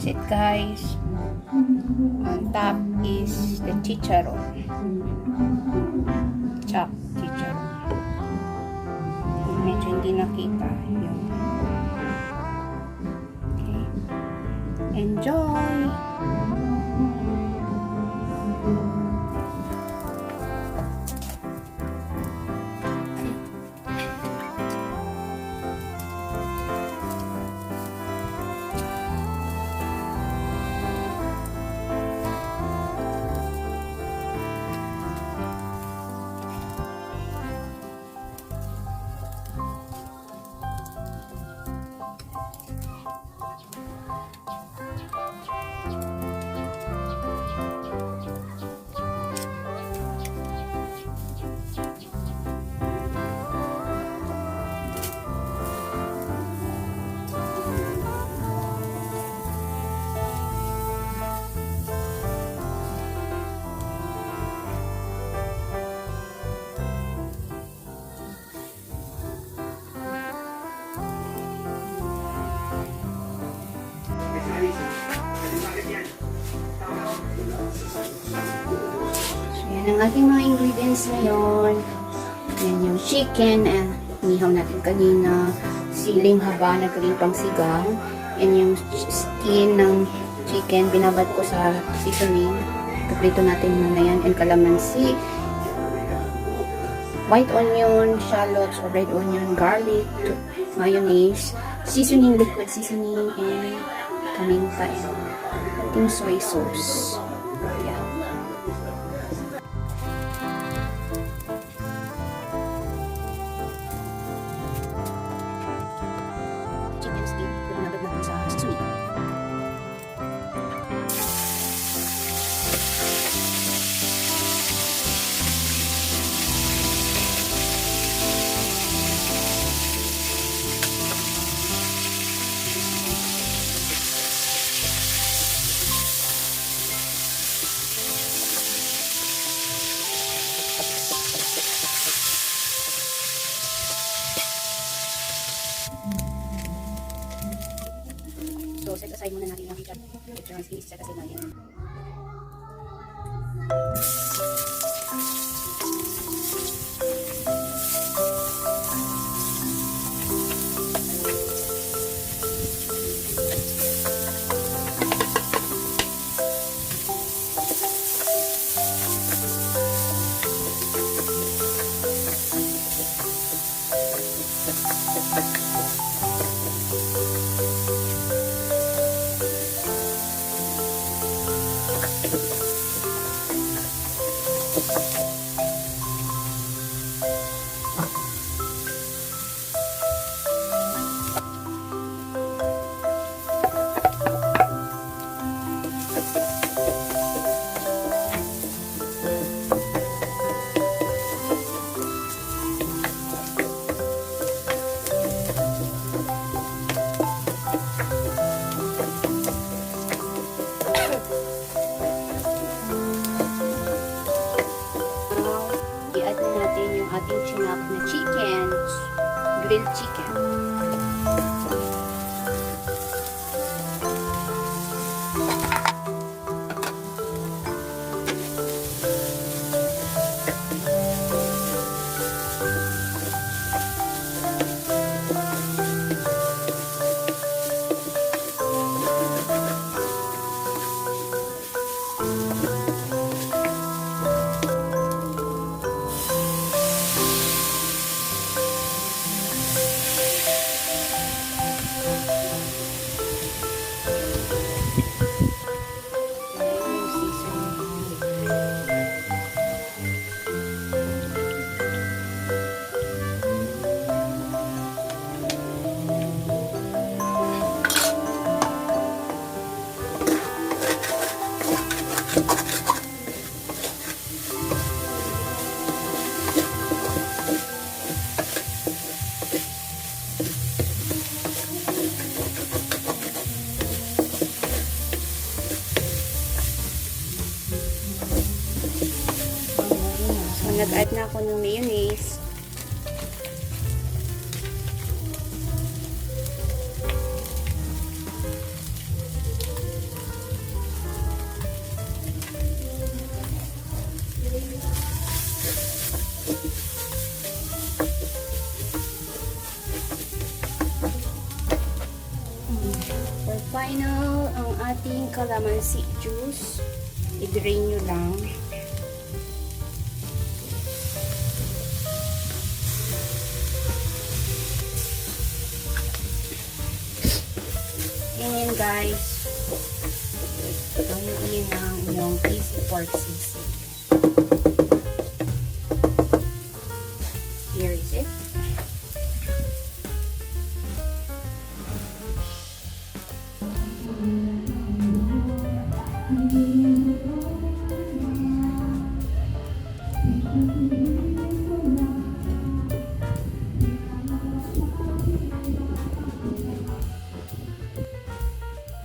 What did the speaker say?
taste it, guys. On top is the chicharon. Chopped chicharon. Medyo hindi nakita. Yun. Okay. Enjoy! Yan ang ating mga ingredients ngayon. Yan yung chicken, nihaw natin kanina, siling haba na galing pang sigang. Yan yung skin ng chicken, binabad ko sa seasoning. Kaprito natin muna yan, and calamansi, white onion, shallots or red onion, garlic, mayonnaise, seasoning, liquid seasoning, and paminta, and ating soy sauce. Yeah. Chicken steak, pinabad natin sa seasoning. So, set aside muna natin yung ketchup and set aside natin. I-add na natin yung ating chinap na chicken, grilled chicken. Nag-add na ako ng mayonnaise. final ang ating calamansi juice. I-drain nyo lang. And guys, gawin ang inyong easy pork sisig. Here is it.